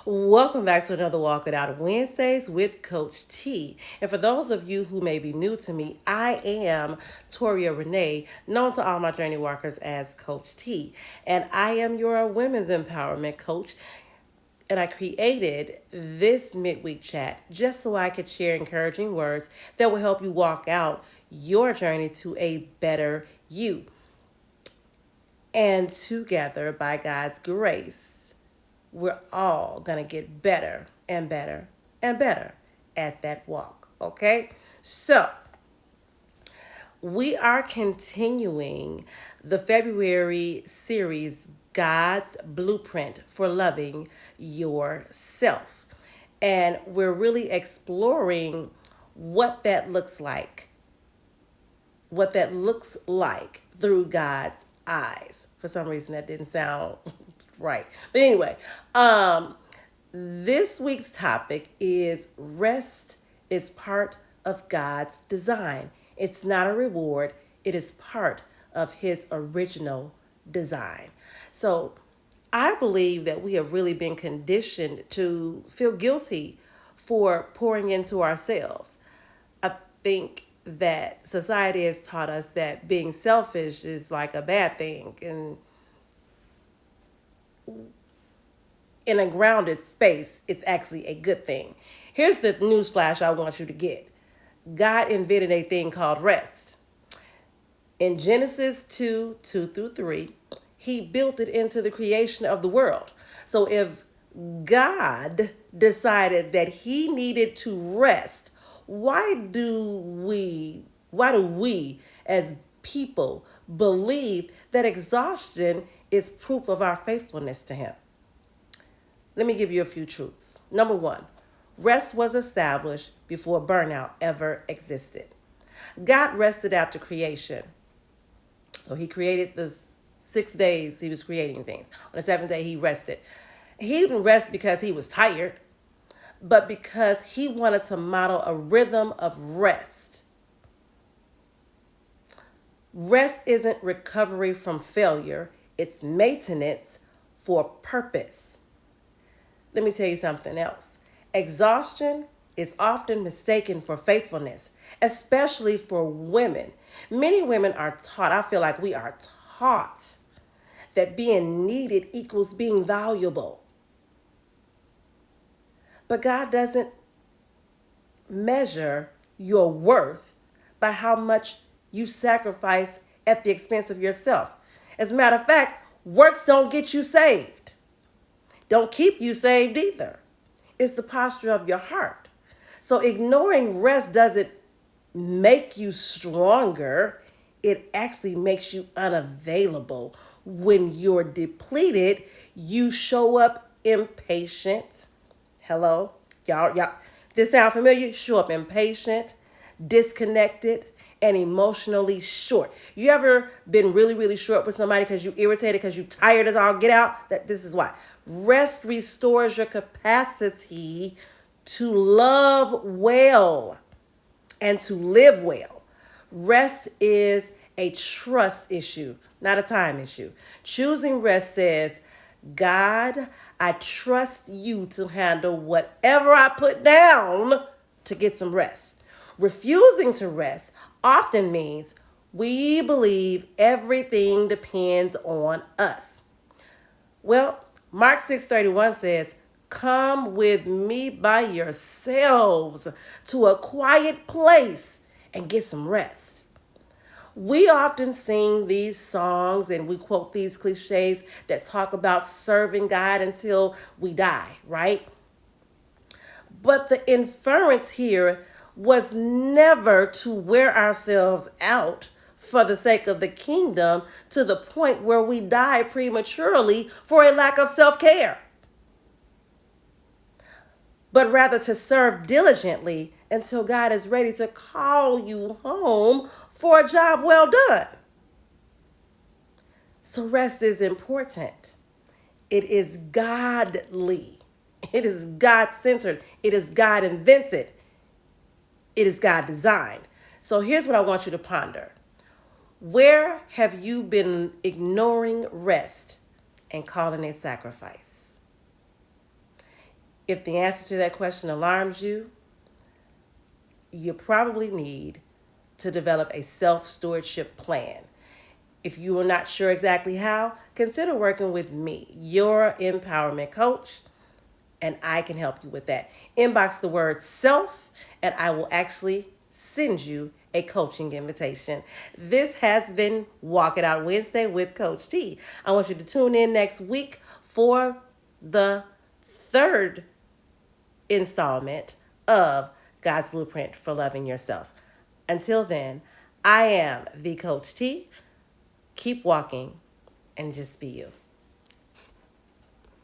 Welcome back to another Walk It Out Wednesdays with Coach T. And for those of you who may be new to me, I am Toria Reneé, known to all my journey walkers as Coach T. And I am your women's empowerment coach. And I created this midweek chat just so I could share encouraging words that will help you walk out your journey to a better you. And together, by God's grace, we're all going to get better and better and better at that walk. Okay? So, we are continuing the February series, God's Blueprint for Loving Yourself. And we're really exploring what that looks like, through God's eyes. For some reason, that didn't sound right. But anyway, this week's topic is rest is part of God's design. It's not a reward, it is part of His original design. So I believe that we have really been conditioned to feel guilty for pouring into ourselves. I think that society has taught us that being selfish is like a bad thing, and in a grounded space, it's actually a good thing. Here's the news flash I want you to get. God invented a thing called rest. In Genesis 2 through 3, He built it into the creation of the world. So if God decided that He needed to rest, why do we as people believe that exhaustion is proof of our faithfulness to Him? Let me give you a few truths. Number one, rest was established before burnout ever existed. God rested after creation. So He created the 6 days He was creating things. On the seventh day, He rested. He didn't rest because He was tired, but because He wanted to model a rhythm of rest. Rest isn't recovery from failure, it's maintenance for purpose. Let me tell you something else. Exhaustion is often mistaken for faithfulness, especially for women. Many women are taught, I feel like we are taught, that being needed equals being valuable. But God doesn't measure your worth by how much you sacrifice at the expense of yourself. As a matter of fact, works don't get you saved. Don't keep you saved either. It's the posture of your heart. So ignoring rest doesn't make you stronger. It actually makes you unavailable. When you're depleted, you show up impatient. Hello? Y'all. This sound familiar? Show up impatient, disconnected, and emotionally short. You ever been really, really short with somebody because you irritated, because you tired as all get out? This is why. Rest restores your capacity to love well and to live well. Rest is a trust issue, not a time issue. Choosing rest says, God, I trust you to handle whatever I put down to get some rest. Refusing to rest often means we believe everything depends on us. Well, Mark 6:31 says, come with me by yourselves to a quiet place and get some rest. We often sing these songs and we quote these cliches that talk about serving God until we die, right? But the inference here was never to wear ourselves out for the sake of the kingdom to the point where we die prematurely for a lack of self-care, but rather to serve diligently until God is ready to call you home for a job well done. So rest is important. It is godly. It is God-centered. It is God-invented. It is God-designed. So here's what I want you to ponder. Where have you been ignoring rest and calling it sacrifice? If the answer to that question alarms you, you probably need to develop a self-stewardship plan. If you are not sure exactly how, consider working with me, your empowerment coach, and I can help you with that. Inbox the word self, and I will actually send you a coaching invitation. This has been Walk It Out Wednesday with Coach T. I want you to tune in next week for the third installment of God's Blueprint for Loving Yourself. Until then, I am the Coach T. Keep walking and just be you.